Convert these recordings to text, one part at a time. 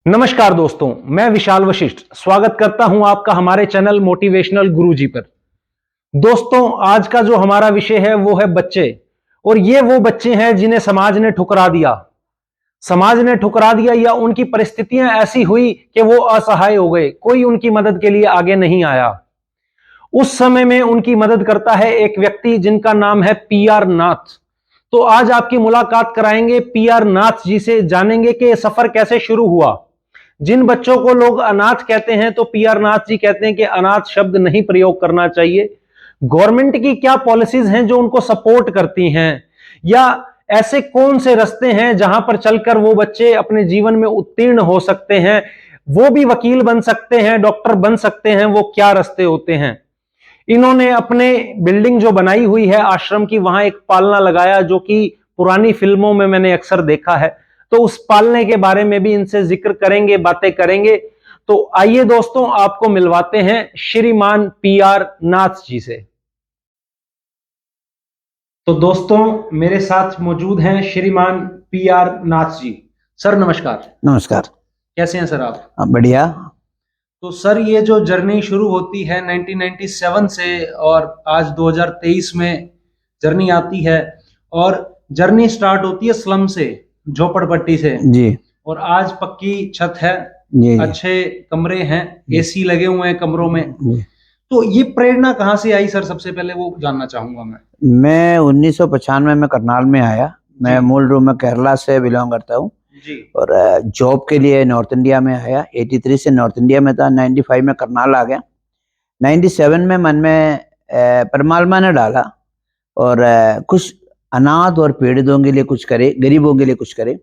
नमस्कार दोस्तों, मैं विशाल वशिष्ठ स्वागत करता हूं आपका हमारे चैनल मोटिवेशनल गुरुजी पर। दोस्तों, आज का जो हमारा विषय है वो है बच्चे। और ये वो बच्चे हैं जिन्हें समाज ने ठुकरा दिया। समाज ने ठुकरा दिया या उनकी परिस्थितियां ऐसी हुई कि वो असहाय हो गए, कोई उनकी मदद के लिए आगे नहीं आया। उस समय में उनकी मदद करता है एक व्यक्ति जिनका नाम है पीआर नाथ। तो आज आपकी मुलाकात कराएंगे पीआर नाथ जी से, जानेंगे कि ये सफर कैसे शुरू हुआ। जिन बच्चों को लोग अनाथ कहते हैं तो पीआर नाथ जी कहते हैं कि अनाथ शब्द नहीं प्रयोग करना चाहिए। गवर्नमेंट की क्या पॉलिसीज हैं जो उनको सपोर्ट करती हैं, या ऐसे कौन से रास्ते हैं जहां पर चलकर वो बच्चे अपने जीवन में उत्तीर्ण हो सकते हैं, वो भी वकील बन सकते हैं, डॉक्टर बन सकते हैं, वो क्या रास्ते होते हैं। इन्होंने अपने बिल्डिंग जो बनाई हुई है आश्रम की, वहां एक पालना लगाया जो कि पुरानी फिल्मों में मैंने अक्सर देखा है। तो उस पालने के बारे में भी इनसे जिक्र करेंगे, बातें करेंगे। तो आइए दोस्तों, आपको मिलवाते हैं श्रीमान पीआर नाथ जी से। तो दोस्तों, मेरे साथ मौजूद हैं श्रीमान पीआर नाथ जी। सर नमस्कार। नमस्कार। कैसे हैं सर आप? बढ़िया। तो सर, ये जो जर्नी शुरू होती है 1997 से और आज 2023 में जर्नी आती है, और जर्नी स्टार्ट होती है स्लम से, झोपड़पट्टी से जी और आज पक्की छत है, जी अच्छे कमरे हैं, एसी लगे हुए हैं कमरों में। जी। तो ये प्रेरणा कहाँ से आई सर? सबसे पहले वो जानना चाहूंगा मैं 1995 में करनाल में आया। मैं मूल रूप में केरला से बिलोंग करता हूँ जी। और जॉब के लिए नॉर्थ इंडिया में आया। 83 से नॉर्थ इंडिया में था, 95 में करनाल आ गया। 97 में मन में परमात्मा ने डाला और कुछ अनाथ और पीड़ितों के लिए कुछ करे, गरीबों के लिए कुछ करे।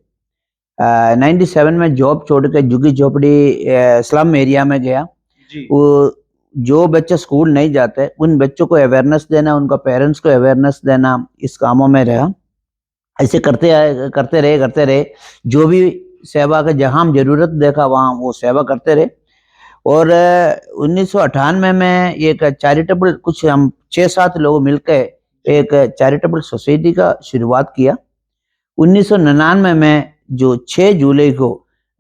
97 में जॉब छोड़ के झुग्गी झोपड़ी स्लम एरिया में गया। जी। वो जो बच्चे स्कूल नहीं जाते उन बच्चों को अवेयरनेस देना, उनका पेरेंट्स को अवेयरनेस देना, इस कामों में रहा। ऐसे करते रहे। जो भी सेवा का जहां हम जरूरत देखा वहां वो सेवा करते रहे। और 1998 में एक चैरिटेबल, कुछ हम 6-7 लोग मिलकर एक चैरिटेबल सोसाइटी का शुरुआत किया। 1999 में जो 6 जुलाई को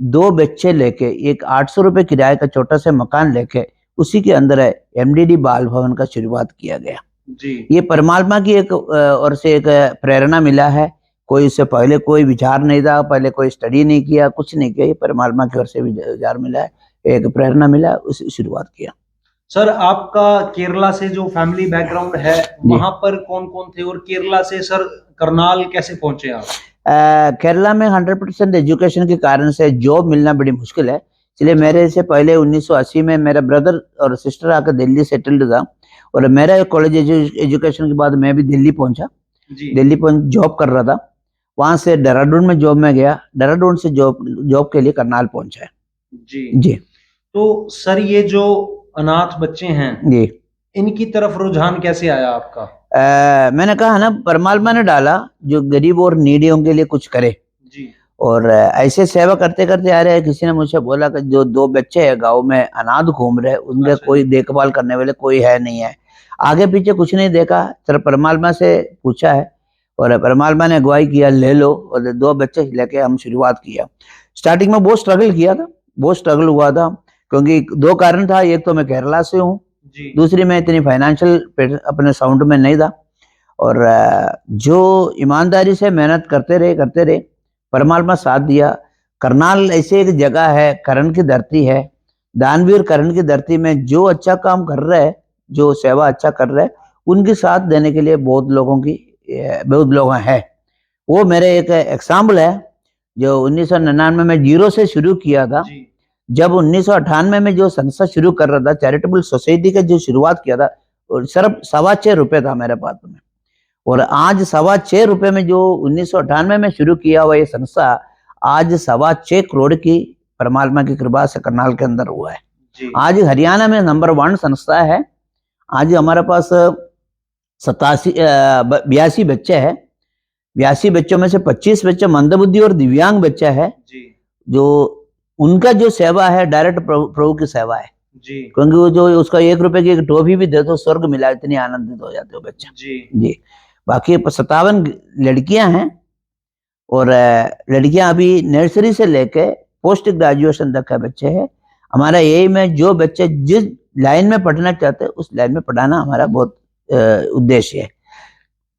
2 बच्चे लेके एक 800 रुपये किराए का छोटा सा मकान लेके उसी के अंदर एमडीडी बाल भवन का शुरुआत किया गया। जी। ये परमात्मा की एक ओर से एक प्रेरणा मिला है। कोई इससे पहले कोई विचार नहीं था, पहले कोई स्टडी नहीं किया, कुछ नहीं किया। ये परमात्मा की ओर से विचार मिला है, एक प्रेरणा मिला, उसी शुरुआत किया। सर, आपका केरला से जो फैमिली बैकग्राउंड है, वहां पर कौन कौन थे, और केरला से सर करनाल कैसे पहुंचे आप? केरला में 100% एजुकेशन के कारण से जॉब मिलना बड़ी मुश्किल है। इसलिए मेरे से पहले 1980 में मेरा ब्रदर और सिस्टर आकर दिल्ली सेटल्ड था और मेरा कॉलेज एजुकेशन के बाद मैं भी दिल्ली पहुंचा। दिल्ली पहुंच जॉब कर रहा था। वहां से देहरादून में जॉब में गया, देहरादून से जॉब के लिए करनाल पहुंचा। जी जी। तो सर, ये जो अनाथ बच्चे हैं जी, इनकी तरफ रुझान कैसे आया आपका? मैंने कहा ना, परमात्मा ने डाला जो गरीब और नीडियों के लिए कुछ करे। जी। और ऐसे सेवा करते करते आ रहे हैं। किसी ने मुझे बोला कि जो 2 बच्चे हैं गांव में अनाथ घूम रहे, उनके अच्छा। कोई देखभाल करने वाले कोई है नहीं है। आगे पीछे कुछ नहीं देखा, सिर्फ परमात्मा से पूछा है और परमात्मा ने अगुवाई किया, ले लो। और 2 बच्चे लेके हम शुरुआत किया। स्टार्टिंग में बहुत स्ट्रगल किया था, बहुत स्ट्रगल हुआ था, क्योंकि 2 कारण था। एक तो मैं केरला से हूँ, दूसरी मैं इतनी फाइनेंशियल अपने साउंड में नहीं था। और जो ईमानदारी से मेहनत करते रहे, परमात्मा साथ दिया। करनाल ऐसे एक जगह है, करण की धरती है, दानवीर करण की धरती में जो अच्छा काम कर रहे हैं, जो सेवा अच्छा कर रहे हैं, उनकी साथ देने के लिए बहुत लोग हैं। वो मेरे एक एग्जाम्पल है। जो 1999 में 0 से शुरू किया था, जब 1998 में जो संस्था शुरू कर रहा था, चैरिटेबल सोसाइटी का जो शुरुआत किया था, सिर्फ 6.25 रुपये था मेरे पास में। और आज 6.25 रुपये में जो 1998 में शुरू किया हुआ ये संस्था आज 6.25 करोड़ की परमात्मा की कृपा से करनाल के अंदर हुआ है। आज हरियाणा में नंबर 1 संस्था है। आज हमारे पास 82 बच्चे हैं। 82 बच्चों में से 25 बच्चे मंदबुद्धि और दिव्यांग बच्चा है, जो उनका जो सेवा है डायरेक्ट प्रभु की सेवा है। क्योंकि वो जो उसका 1 रुपए की एक टोफी भी दे तो स्वर्ग मिला, इतनी आनंदित हो जाते हो बच्चा। जी। बाकी 57 लड़कियां हैं और लड़कियां अभी नर्सरी से लेके पोस्ट ग्रेजुएशन तक के बच्चे हैं। हमारा एम है जो बच्चे जिस लाइन में पढ़ना चाहते हैं उस लाइन में पढ़ाना हमारा बहुत उद्देश्य है।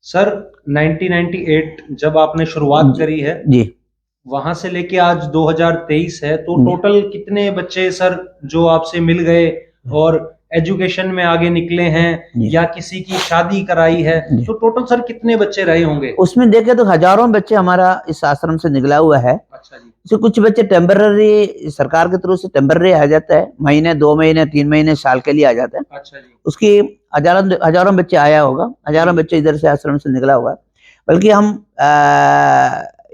सर 1998 जब आपने शुरुआत करी है जी, वहां से लेके आज 2023 है, तो जी। टोटल कितने बच्चे सर जो आपसे मिल गए और एजुकेशन में आगे निकले हैं जी। या किसी की शादी कराई है, जी। तो टोटल सर कितने बच्चे रहे होंगे? उसमें देखे तो हजारों बच्चे हमारा इस आश्रम से निकला हुआ है। अच्छा जी। तो कुछ बच्चे टेम्पररी सरकार के थ्रू से टेम्पररी आ जाता है, महीने 2 महीने 3 महीने साल के लिए आ जाते हैं। अच्छा जी। उसकी हजारों बच्चे आया होगा, हजारों बच्चे इधर से आश्रम से निकला हुआ है। बल्कि हम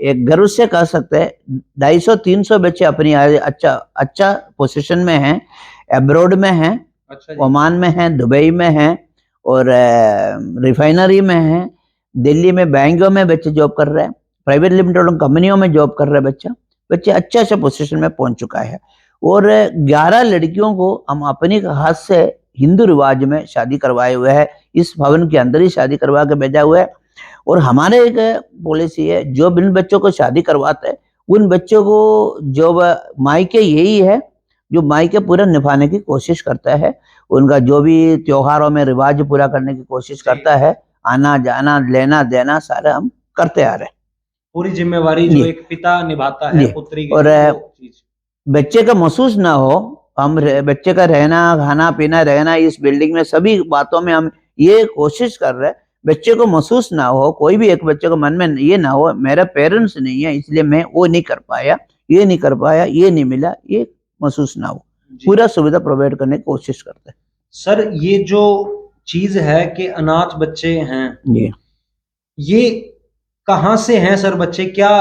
एक गर्व से कह सकते हैं 250-300 बच्चे अपनी अच्छा पोजीशन में हैं, अब्रॉड में हैं, अच्छा जी। ओमान में हैं, दुबई में हैं और रिफाइनरी में हैं, दिल्ली में बैंकों में बच्चे जॉब कर रहे हैं, प्राइवेट लिमिटेड कंपनियों में जॉब कर रहे हैं। बच्चे अच्छा पोजीशन में पहुंच चुका है। और 11 लड़कियों को हम अपने हाथ से हिंदू रिवाज में शादी करवाए हुए हैं, इस भवन के अंदर ही शादी करवा के भेजा हुआ है। और हमारे एक पॉलिसी है, जो बिन बच्चों को शादी करवाते हैं उन बच्चों को जो मायके यही है जो मायके पूरा निभाने की कोशिश करता है, उनका जो भी त्योहारों में रिवाज पूरा करने की कोशिश करता है, आना जाना लेना देना सारा हम करते आ रहे हैं। पूरी जिम्मेवारी जो एक पिता निभाता है पुत्री के और लिए, वो चीज बच्चे का महसूस ना हो, हम बच्चे का रहना खाना पीना रहना इस बिल्डिंग में सभी बातों में हम ये कोशिश कर रहे हैं बच्चे को महसूस ना हो, कोई भी एक बच्चे को मन में ये ना हो मेरा पेरेंट्स नहीं है इसलिए मैं वो नहीं कर पाया, ये नहीं कर पाया, ये नहीं मिला, ये महसूस ना हो। पूरा सुविधा प्रोवाइड करने की कोशिश करते हैं। सर ये जो चीज है कि अनाथ बच्चे हैं, जी, ये कहाँ से हैं सर बच्चे? क्या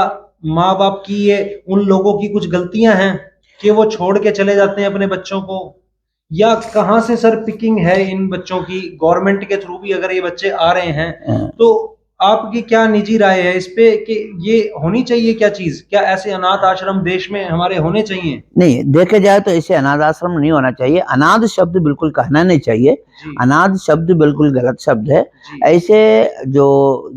माँ बाप की ये उन लोगों की कुछ गलतियां हैं कि वो छोड़ के चले जाते हैं अपने बच्चों को, या कहाँ से सर पिकिंग है इन बच्चों की? गवर्नमेंट के थ्रू भी अगर ये बच्चे आ रहे हैं तो आपकी क्या निजी राय है इस पे कि ये होनी चाहिए क्या चीज? क्या ऐसे अनाथ आश्रम देश में हमारे होने चाहिए? नहीं देखे जाए तो ऐसे अनाथ आश्रम नहीं होना चाहिए। अनाथ शब्द बिल्कुल कहना नहीं चाहिए, अनाथ शब्द बिल्कुल गलत शब्द है। ऐसे जो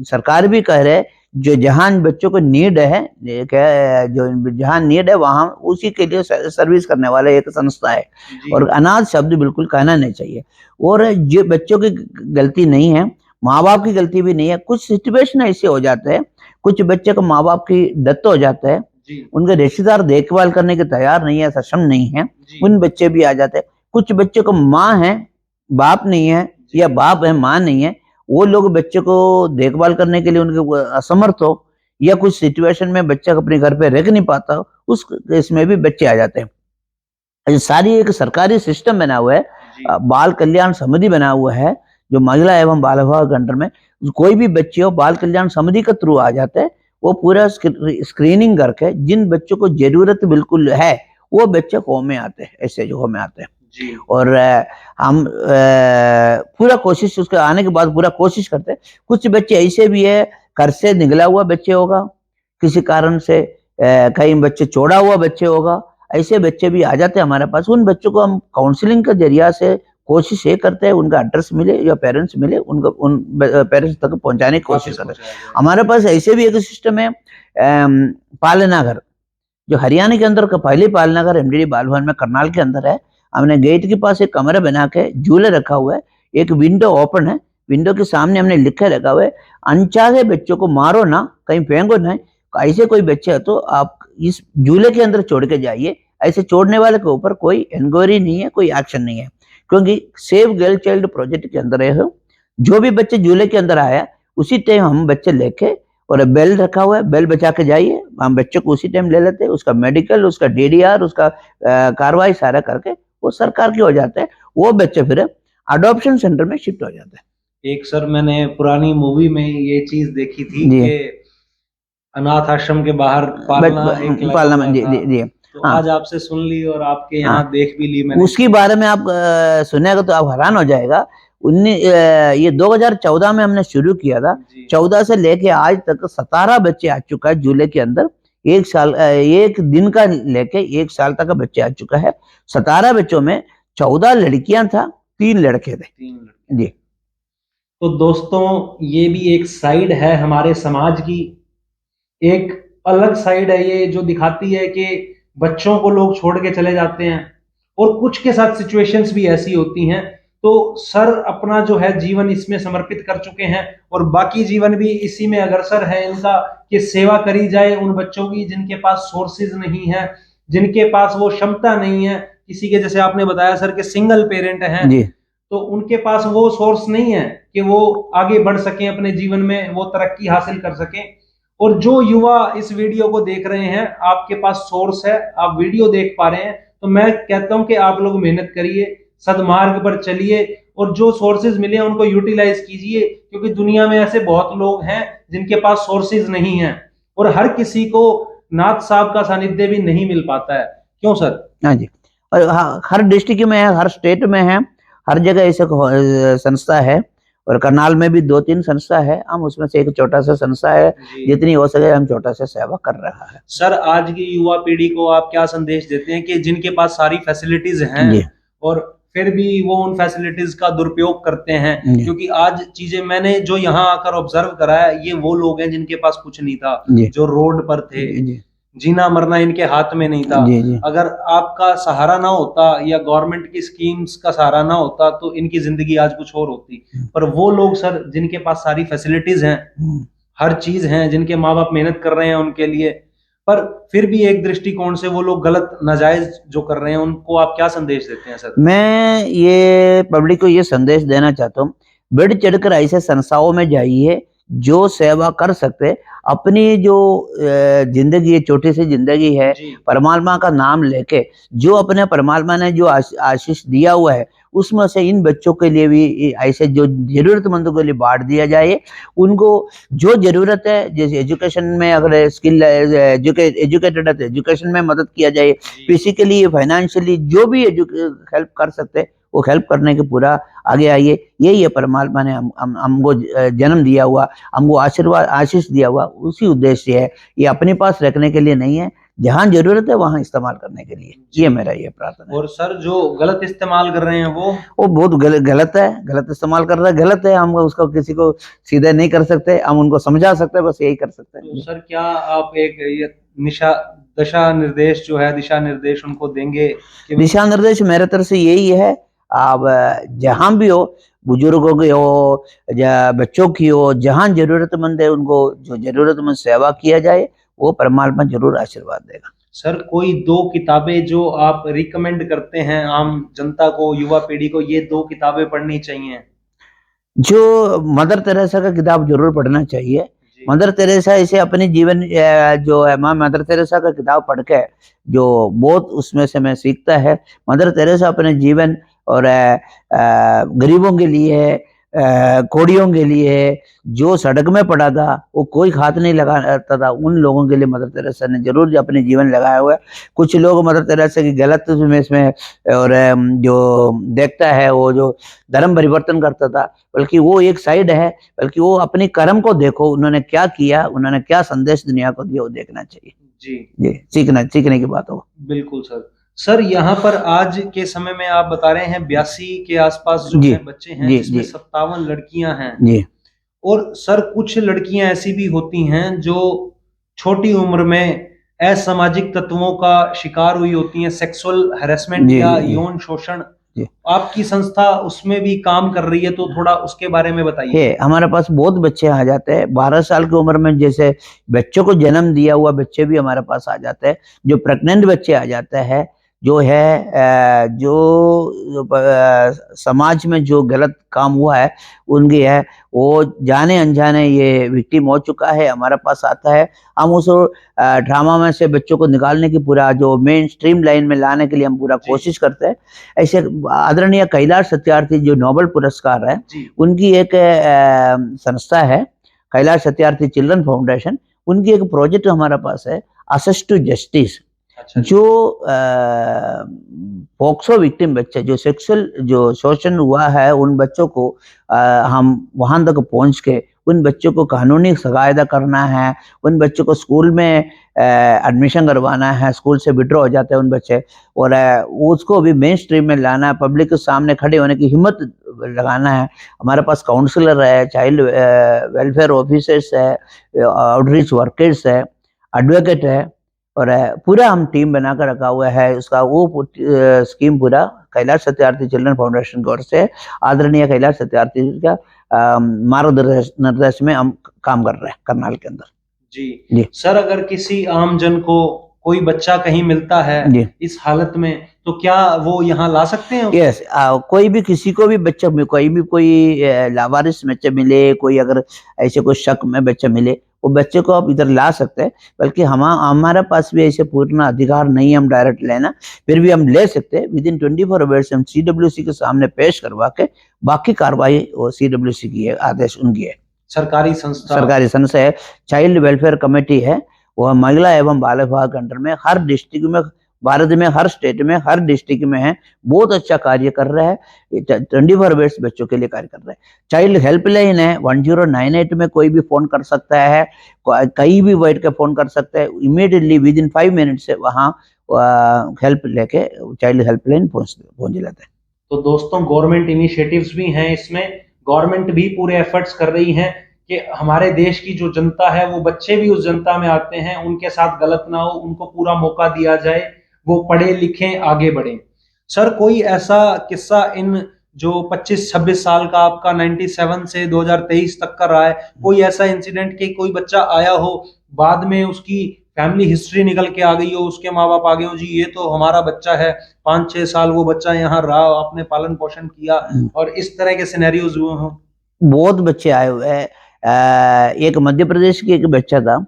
सरकार भी कह रहे जो जहां बच्चों को नीड है, जो जहां नीड है वहां उसी के लिए सर्विस करने वाला एक संस्था है, और अनाथ शब्द बिल्कुल कहना नहीं चाहिए। और जो बच्चों की गलती नहीं है, माँ बाप की गलती भी नहीं है। कुछ सिचुएशन ऐसे हो जाते हैं, कुछ बच्चे को माँ बाप की डेथ हो जाता है, उनके रिश्तेदार देखभाल करने के तैयार नहीं है, सक्षम नहीं है, उन बच्चे भी आ जाते हैं। कुछ बच्चे को माँ है बाप नहीं है, या बाप है माँ नहीं है, वो लोग बच्चे को देखभाल करने के लिए उनके असमर्थ हो, या कुछ सिचुएशन में बच्चा अपने घर पे रह नहीं पाता हो, उस इसमें भी बच्चे आ जाते हैं। सारी एक सरकारी सिस्टम बना हुआ है, बाल कल्याण समिति बना हुआ है, जो महिला एवं बाल विभाग के अंडर में कोई भी बच्चे हो बाल कल्याण समिति के थ्रू आ जाते हैं। वो पूरा स्क्रीनिंग करके जिन बच्चों को जरूरत बिल्कुल है वो बच्चे होम में आते हैं, ऐसे जो होम में आते हैं। और हम पूरा कोशिश उसके आने के बाद पूरा कोशिश करते हैं। कुछ बच्चे ऐसे भी है घर से निकला हुआ बच्चे होगा, किसी कारण से कहीं बच्चे छोड़ा हुआ बच्चे होगा, ऐसे बच्चे भी आ जाते हैं हमारे पास। उन बच्चों को हम काउंसलिंग के जरिया से कोशिश ये करते हैं उनका एड्रेस मिले या पेरेंट्स मिले, उनको उन पेरेंट्स तक पहुंचाने की कोशिश करते हैं। हमारे पास ऐसे भी एक सिस्टम है, पालना घर, जो हरियाणा के अंदर का पहले पालना घर एमडीडी बाल भवन में करनाल के अंदर है। हमने गेट के पास एक कमरा बना के झूले रखा हुआ है, एक विंडो ओपन है, विंडो के सामने हमने लिखे रखा हुआ है अनचाहे बच्चों को मारो ना, कहीं फेंको ना, ऐसे कोई बच्चे है तो आप इस झूले के अंदर छोड़ के जाइए। ऐसे छोड़ने वाले के ऊपर कोई इंक्वायरी नहीं है, कोई एक्शन नहीं है, क्योंकि सेव गर्ल चाइल्ड प्रोजेक्ट के अंदर है। जो भी बच्चे झूले के अंदर आया उसी टाइम हम बच्चे लेके, और बेल रखा हुआ है, बेल बचा के जाइए, हम बच्चे को उसी टाइम ले लेते हैं, उसका मेडिकल, उसका डीडीआर, उसका कार्रवाई सारा करके वो सरकार के हो जाते हैं। वो बच्चे फिर अडॉप्शन सेंटर में शिफ्ट हो जाते हैं। एक सर मैंने पुरानी मूवी में ये चीज देखी थी कि अनाथ आश्रम के बाहर पालना एक लगा हुआ था। तो आज आपसे सुन ली और आपके यहाँ देख भी ली मैंने। उसके बारे में आप सुनेगा तो आप हैरान हो जाएगा। ये 2014 में हमने शुरू किया था, 14 से लेके आज तक 17 बच्चे आ चुका है झूले के अंदर। एक दिन का लेके 1 साल तक का बच्चे आ चुका है। 17 बच्चों में 14 लड़कियां था, 3 लड़के थे जी। तो दोस्तों ये भी एक साइड है हमारे समाज की, एक अलग साइड है ये जो दिखाती है कि बच्चों को लोग छोड़ के चले जाते हैं, और कुछ के साथ सिचुएशंस भी ऐसी होती हैं। तो सर अपना जो है जीवन इसमें समर्पित कर चुके हैं, और बाकी जीवन भी इसी में अग्रसर है इनका, कि सेवा करी जाए उन बच्चों की जिनके पास सोर्सेज नहीं है, जिनके पास वो क्षमता नहीं है। किसी के, जैसे आपने बताया सर, कि सिंगल पेरेंट हैं, जी तो उनके पास वो सोर्स नहीं है कि वो आगे बढ़ सकें अपने जीवन में, वो तरक्की हासिल कर सकें। और जो युवा इस वीडियो को देख रहे हैं, आपके पास सोर्स है, आप वीडियो देख पा रहे हैं, तो मैं कहता हूं कि आप लोग मेहनत करिए, सदमार्ग पर चलिए, और जो सोर्सेज मिले उनको यूटिलाइज कीजिए, क्योंकि दुनिया में ऐसे बहुत लोग हैं जिनके पास सोर्सेज नहीं है, और हर किसी को नाथ साहब का सानिध्य भी नहीं मिल पाता है। क्यों सर? हाँ जी। और हर डिस्ट्रिक्ट में है, हर स्टेट में है, हर जगह ऐसे संस्था है, और करनाल में भी 2-3 संस्था है। हम उसमें से एक छोटा सा संस्था है, जितनी हो सके हम छोटा सा सेवा कर रहा है। सर आज की युवा पीढ़ी को आप क्या संदेश देते हैं, कि जिनके पास सारी फैसिलिटीज हैं जी और फिर भी वो उन फैसिलिटीज का दुरुपयोग करते हैं? जी क्योंकि आज चीजें मैंने जो यहाँ आकर ऑब्जर्व करा है, ये वो लोग हैं जिनके पास कुछ नहीं था, जी जो रोड पर थे, जी जी जीना मरना इनके हाथ में नहीं था। जी जी अगर आपका सहारा ना होता या गवर्नमेंट की स्कीम्स का सहारा ना होता, तो इनकी जिंदगी आज कुछ और होती। पर वो लोग सर जिनके पास सारी फैसिलिटीज हैं, हर चीज है, जिनके माँ बाप मेहनत कर रहे हैं उनके लिए, पर फिर भी एक दृष्टिकोण से वो लोग गलत नाजायज जो कर रहे हैं, उनको आप क्या संदेश देते हैं सर? मैं ये पब्लिक को ये संदेश देना चाहता हूँ, बढ़ चढ़कर ऐसे संस्थाओं में जाइए जो सेवा कर सकते। अपनी जो जिंदगी है, छोटी सी जिंदगी है, जी परमात्मा का नाम लेके जो अपने परमात्मा ने जो आशीष दिया हुआ है, उसमें से इन बच्चों के लिए भी ऐसे जो जरूरतमंदों के लिए बांट दिया जाए। उनको जो जरूरत है, जैसे एजुकेशन में अगर स्किल एजुकेटेड है तो एजुकेशन में मदद किया जाए, जी फिजिकली फाइनेंशियली जो भी हेल्प कर सकते वो हेल्प करने के पूरा आगे आइए। यही है परमात्मा ने हमको जन्म दिया हुआ, हमको आशीर्वाद आशीष दिया हुआ, उसी उद्देश्य है। ये अपने पास रखने के लिए नहीं है, जहां जरूरत है वहां इस्तेमाल करने के लिए। ये मेरा ये प्रार्थना है। और सर जो गलत इस्तेमाल कर रहे हैं वो बहुत गलत है, गलत इस्तेमाल कर रहा है, गलत है। हम उसको किसी को सीधे नहीं कर सकते, हम उनको समझा सकते हैं, बस यही कर सकते तो हैं। सर क्या आप एक ये दिशा निर्देश जो है, दिशा निर्देश उनको देंगे कि दिशा निर्देश मेरे तरफ से यही है, आप जहां भी हो, बुजुर्गों की हो या बच्चों की हो, जहां जरूरतमंद है उनको जो जरूरतमंद सेवा किया जाए, वो परमात्मा जरूर आशीर्वाद देगा। सर कोई 2 किताबें जो आप रिकमेंड करते हैं आम जनता को, युवा पीढ़ी को, ये 2 किताबें पढ़नी चाहिए? जो मदर तेरेसा का किताब जरूर पढ़ना चाहिए। जी मदर तेरेसा इसे अपने जीवन जो है, माँ मदर तेरेसा का किताब पढ़ के जो बहुत उसमें से मैं सीखता है। मदर तेरेसा अपने जीवन और गरीबों के लिए, कोड़ियों के लिए जो सड़क में पड़ा था, वो कोई हाथ नहीं लगाता था, उन लोगों के लिए मदर तेरेसा ने जरूर अपने जीवन लगाया हुआ है। कुछ लोग मदर तेरेसा की गलत इसमें और जो देखता है, वो जो धर्म परिवर्तन करता था, बल्कि वो एक साइड है, बल्कि वो अपने कर्म को देखो, उन्होंने क्या किया, उन्होंने क्या संदेश दुनिया को दिया, वो देखना चाहिए। जी जी सीखने की बात हो। बिल्कुल सर। सर यहाँ पर आज के समय में आप बता रहे हैं 82 के आसपास जो जी है बच्चे हैं, जी जिसमें जी 57 लड़कियां हैं। जी और सर कुछ लड़कियां ऐसी भी होती हैं जो छोटी उम्र में असामाजिक तत्वों का शिकार हुई होती हैं, सेक्सुअल हैरेसमेंट जी या जी यौन शोषण। जी आपकी संस्था उसमें भी काम कर रही है, तो थोड़ा उसके बारे में बताइए। है। हमारे पास बहुत बच्चे आ जाते हैं 12 साल की उम्र में, जैसे बच्चों को जन्म दिया हुआ बच्चे भी हमारे पास आ जाते हैं, जो प्रेग्नेंट बच्चे आ जाते हैं, जो है समाज में जो गलत काम हुआ है उनकी है, वो जाने अनजाने ये विक्टिम हो चुका है, हमारे पास आता है। हम उस ड्रामा में से बच्चों को निकालने की पूरा जो मेन स्ट्रीम लाइन में लाने के लिए हम पूरा कोशिश करते हैं। ऐसे आदरणीय कैलाश सत्यार्थी जो नोबेल पुरस्कार है, जी उनकी एक संस्था है, कैलाश सत्यार्थी चिल्ड्रन फाउंडेशन। उनकी एक प्रोजेक्ट हमारे पास है, असेस टू जस्टिस। अच्छा जी। जो पॉक्सो विक्टिम बच्चे, जो सेक्सुअल जो शोषण हुआ है, उन बच्चों को हम वहां तक पहुंच के उन बच्चों को कानूनी सहायता करना है, उन बच्चों को स्कूल में एडमिशन करवाना है, स्कूल से विड्रॉ हो जाते हैं उन बच्चे, और उसको भी मेन स्ट्रीम में लाना है, पब्लिक के सामने खड़े होने की हिम्मत लगाना है। हमारे पास काउंसलर है, चाइल्ड वेलफेयर ऑफिसर्स है, आउटरीच वर्कर्स है, एडवोकेट है, और पूरा हम टीम बनाकर रखा हुआ है। उसका वो स्कीम पूरा कैलाश सत्यार्थी चिल्ड्रन फाउंडेशन की ओर से आदरणीय कैलाश सत्यार्थी का मार्गदर्शन में हम काम कर रहे हैं करनाल के अंदर। जी सर, अगर किसी आम जन को कोई बच्चा कहीं मिलता है जी इस हालत में, तो क्या वो यहाँ ला सकते हैं उसको? यस, कोई भी किसी को भी बच्चा कोई भी कोई लावारिस बच्चा मिले, कोई अगर ऐसे कोई शक में बच्चा मिले, वो बच्चे को आप इधर ला सकते हैं। बल्कि हमारे पास भी ऐसे पूर्ण अधिकार नहीं है हम डायरेक्ट लेना, फिर भी हम ले सकते हैं। विद इन 24 आवर्स हम CWC के सामने पेश करवा के बाकी कार्रवाई वो CWC की है, आदेश उनकी है। सरकारी संस्था है, चाइल्ड वेलफेयर कमेटी है, वह महिला एवं बाल विभाग के अंडर में हर डिस्ट्रिक्ट में, भारत में हर स्टेट में हर डिस्ट्रिक्ट में है। बहुत अच्छा कार्य कर रहा है, 24 आवर्स बच्चों के लिए कार्य कर रहा है। चाइल्ड हेल्पलाइन है, 1098 में कोई भी फोन कर सकता है, कहीं भी बैठ के फोन कर सकता है, इमीडिएटली विद इन 5 मिनट से वहाँ हेल्प लेके चाइल्ड हेल्पलाइन पहुंच जाता है। तो दोस्तों, गवर्नमेंट इनिशिएटिव्स भी हैं इसमें, गवर्नमेंट भी पूरे एफर्ट्स कर रही है कि हमारे देश की जो जनता है वो बच्चे भी उस जनता में आते हैं, उनके साथ गलत ना हो, उनको पूरा मौका दिया जाए, वो पढ़े लिखें आगे बढ़ें। सर, कोई ऐसा किस्सा इन जो 25-26 साल का आपका 97 से 2023 तक का रहा है, कोई ऐसा इंसिडेंट कि कोई बच्चा आया हो, बाद में उसकी फैमिली हिस्ट्री निकल के आ गई हो, उसके माँ बाप आ गए हो, जी ये तो हमारा बच्चा है, 5-6 साल वो बच्चा यहाँ रहा, आपने पालन पोषण किया, और इस तरह के सिनेरियोज हुए हों? बहुत बच्चे आए हुए हैं। एक मध्य प्रदेश की एक बच्चा था,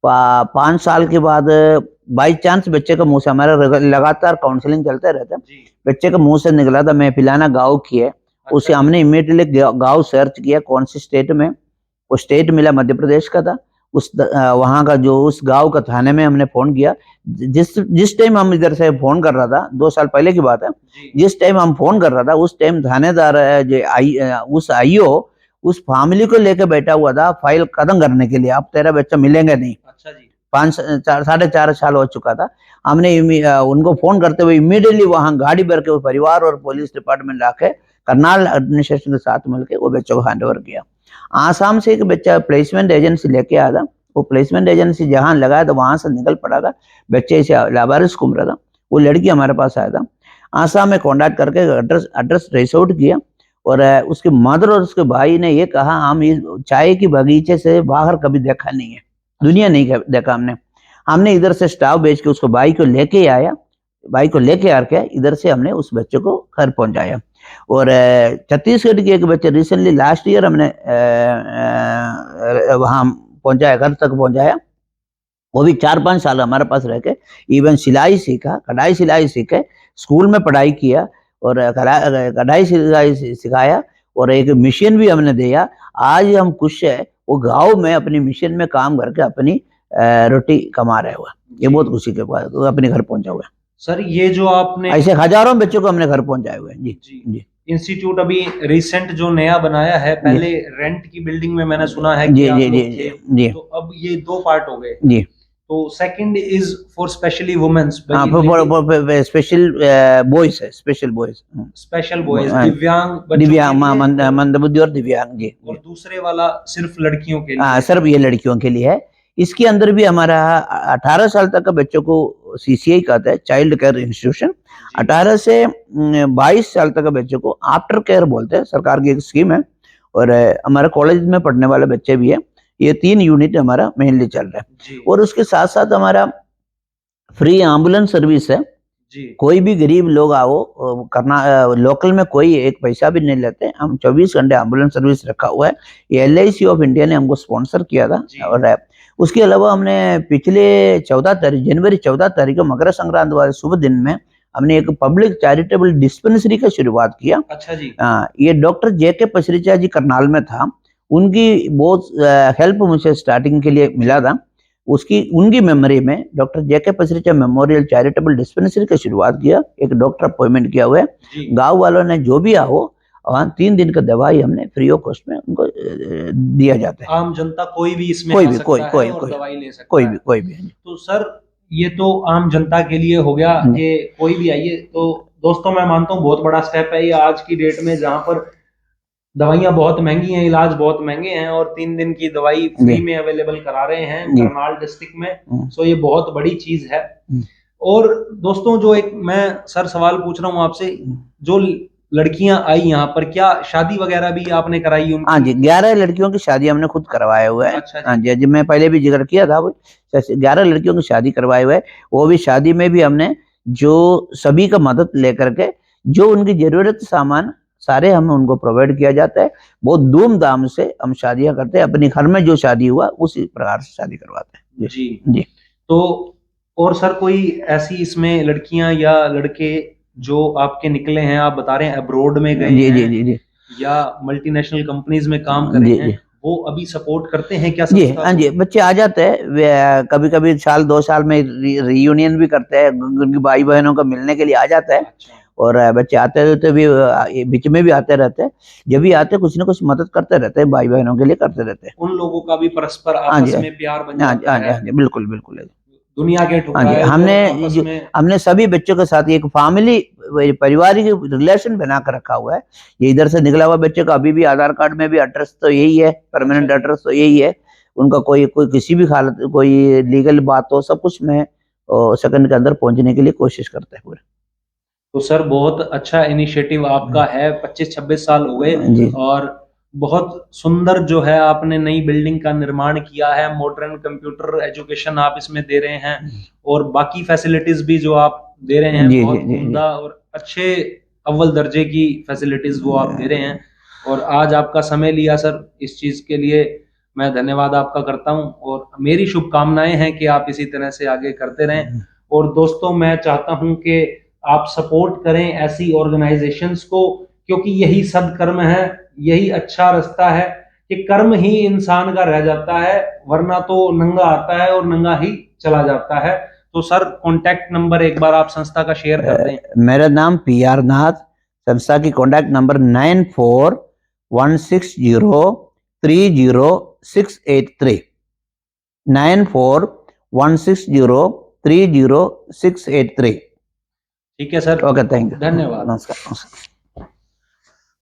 5 साल के बाद बाई चांस बच्चे का मुंह से, हमारा लगातार काउंसलिंग चलता रहता है, बच्चे का मुंह से निकला था मैं पिलाना गाँव की है। उसे हमने इमीडिएटली गाँव सर्च किया कौन सी स्टेट में, वो स्टेट मिला मध्य प्रदेश का था। वहां का जो उस गांव का थाने में हमने फोन किया। जिस टाइम हम इधर से फोन कर रहा था, 2 साल पहले की बात है, जिस टाइम हम फोन कर रहा था उस टाइम थानेदार उस आईओ उस फैमिली को लेकर बैठा हुआ था फाइल खत्म करने के लिए, अब तेरा बच्चा मिलेंगे नहीं। अच्छा जी। 4.5 साल हो चुका था। हमने उनको फोन करते हुए इमीडिएटली वहां गाड़ी भर के वो परिवार और पुलिस डिपार्टमेंट लाके करनाल एडमिनिस्ट्रेशन के साथ मिलकर वो बच्चों को हैंड ओवर किया। आसाम से एक बच्चा प्लेसमेंट एजेंसी लेके आया था, वो प्लेसमेंट एजेंसी जहां लगाया था वहां से निकल पड़ा था, बच्चे इसे लावारिस घूम रहा था। वो लड़की हमारे पास आया था, आसाम में कॉन्टैक्ट करके एड्रेस ट्रेस आउट किया, और उसके मदर और उसके भाई ने ये कहा हम इस चाय की बगीचे से बाहर कभी देखा नहीं है, दुनिया नहीं देखा हमने इधर से स्टाफ भेज के उसको भाई को लेके आया, भाई को लेके आके इधर से हमने उस बच्चे को घर पहुंचाया। और छत्तीसगढ़ के एक बच्चे रिसेंटली लास्ट ईयर हमने वहां पहुंचाया, घर तक पहुंचाया। वो भी 4-5 साल हमारे पास रह के इवन सिलाई सीखा, कढ़ाई सिलाई सीखे, स्कूल में पढ़ाई किया और कढ़ाई सिलाई सिखाया, और एक मिशन भी हमने दिया। आज हम खुश है, वो गांव में अपनी मिशन में काम करके अपनी रोटी कमा रहे हुए, ये बहुत खुशी के बाद तो अपने घर पहुंचा हुआ है। सर, ये जो आपने ऐसे हजारों बच्चों को हमने घर पहुंचाए हुए हैं। जी। इंस्टीट्यूट अभी रिसेंट जो नया बनाया है, पहले रेंट की बिल्डिंग में मैंने सुना है जी कि जी जी जी, तो अब ये 2 पार्ट हो गए जी। तो second is for specially womens, special boys है, स्पेशल बॉयज दिव्यांग मंदबुद्धि और दिव्यांग जी। और दूसरे वाला सिर्फ लड़कियों के लिए? सिर्फ ये लड़कियों के लिए है। इसके अंदर भी हमारा 18 साल तक का बच्चों को CCI कहता है, चाइल्ड केयर इंस्टीट्यूशन। 18 से 22 साल तक के बच्चों को आफ्टर केयर बोलते हैं, सरकार की एक स्कीम है। और हमारे कॉलेज में पढ़ने वाले बच्चे भी है। ये 3 यूनिट हमारा मेनली चल रहा है। और उसके साथ साथ हमारा फ्री एम्बुलेंस सर्विस है। कोई भी गरीब लोग आओ करना, लोकल में कोई एक पैसा भी नहीं लेते, हम 24 घंटे एम्बुलेंस सर्विस रखा हुआ है। ये LIC ऑफ इंडिया ने हमको स्पॉन्सर किया था। और उसके अलावा हमने पिछले जनवरी 14 तारीख को मकर संक्रांति वाले शुभ दिन में हमने एक पब्लिक चैरिटेबल डिस्पेंसरी का शुरुआत किया। अच्छा जी। ये डॉक्टर JK पसरीचा जी करनाल में था, उनकी बहुत हेल्प मुझे स्टार्टिंग के लिए मिला था। उनकी मेमोरी में doctor JK Pasricha memorial charitable dispensary का शुरुआत किया। एक डॉक्टर अपॉइंटमेंट किया हुआ है, गाँव वालों ने जो भी आओ वहाँ 3 दिन का दवाई हमने फ्री ऑफ कॉस्ट में उनको दिया जाता है। आम जनता कोई भी इसमें आ सकता है और दवाई ले सकता है। कोई भी। तो सर, ये तो आम जनता के लिए हो गया कि कोई भी आइए। तो दोस्तों, मैं मानता हूँ बहुत बड़ा स्टेप है ये आज की डेट में, जहाँ पर दवाइयाँ बहुत महंगी हैं, इलाज बहुत महंगे हैं, और 3 दिन की दवाई फ्री जी। में अवेलेबल करा रहे हैं जी। करनाल डिस्ट्रिक्ट में। हम्म। सो ये बहुत बड़ी चीज है। हम्म। और दोस्तों, जो एक मैं सर सवाल पूछ रहा हूँ आपसे, जो लड़कियां आई यहाँ पर, क्या शादी वगैरह भी आपने कराई उनकी? हाँ जी, 11 लड़कियों की शादी हमने खुद करवाए हुए हैं। अच्छा जी। हाँ जी, मैं पहले भी जिक्र किया था, वो 11 लड़कियों की शादी करवाए हुए हैं। वो भी शादी में भी हमने जो सभी का मदद लेकर के जो उनकी जरूरत सामान सारे हम उनको प्रोवाइड किया जाता है। बहुत धूमधाम से हम शादियां करते हैं, अपने घर में जो शादी हुआ उसी प्रकार से शादी करवाते हैं। जी जी। तो और सर, कोई ऐसी इसमें लड़कियां या लड़के जो आपके निकले हैं, आप बता रहे हैं अब्रोड में गए जी। हैं जी। जी। जी। या मल्टीनेशनल कंपनीज में काम कर रहे जी। हैं, जी। वो अभी सपोर्ट करते हैं क्या जी। संस्था हाँ को? जी, बच्चे आ जाते हैं, कभी कभी साल 2 साल में रियूनियन भी करते हैं, उनकी भाई बहनों को मिलने के लिए आ जाता है। अच्छा। और बच्चे आते रहते भी, बीच में भी आते रहते हैं। जब भी आते हैं कुछ ना कुछ मदद करते रहते हैं, भाई बहनों के लिए करते रहते हैं। उन लोगों का भी परस्पर हाँ जी। आपस में प्यार बन हाँ जी। जाता हाँ जी। है। हाँ जी, बिल्कुल बिल्कुल है। दुनिया के हाँ जी, ठुकराए हमने लोग आपस जो में। हमने सभी बच्चों के साथ एक फैमिली पारिवारिक रिलेशन बना कर रखा हुआ है। ये इधर से निकला हुआ बच्चे का अभी भी आधार कार्ड में भी एड्रेस तो यही है, परमानेंट अच्छा जी। एड्रेस तो यही है। उनका कोई कोई किसी भी हालत, कोई लीगल बात हो, सब कुछ में सेकंड के अंदर पहुंचने के लिए कोशिश करते हैं पूरे। तो सर, बहुत अच्छा इनिशिएटिव आपका है। 25-26 साल हो गए जी। और बहुत सुंदर जो है आपने नई बिल्डिंग का निर्माण किया है। मॉडर्न कंप्यूटर एजुकेशन आप इसमें दे रहे हैं, और बाकी फैसिलिटीज भी जो आप दे रहे हैं जी। जी। बहुत जी। जी। उम्दा और अच्छे अव्वल दर्जे की फैसिलिटीज वो आप दे रहे हैं। और आज आपका समय लिया सर, इस चीज के लिए मैं धन्यवाद आपका करता हूं, और मेरी शुभकामनाएं हैं कि आप इसी तरह से आगे करते रहें। और दोस्तों, मैं चाहता हूं कि आप सपोर्ट करें ऐसी ऑर्गेनाइजेशंस को, क्योंकि यही सदकर्म है, यही अच्छा रास्ता है कि कर्म ही इंसान का रह जाता है, वरना तो नंगा आता है और नंगा ही चला जाता है। तो सर, कॉन्टैक्ट नंबर एक बार आप संस्था का शेयर कर दें। मेरा नाम PR नाथ, संस्था की कॉन्टैक्ट नंबर 9416030683, 9416030683। ठीक है सर, ओके, थैंक यू, धन्यवाद। नमस्कार।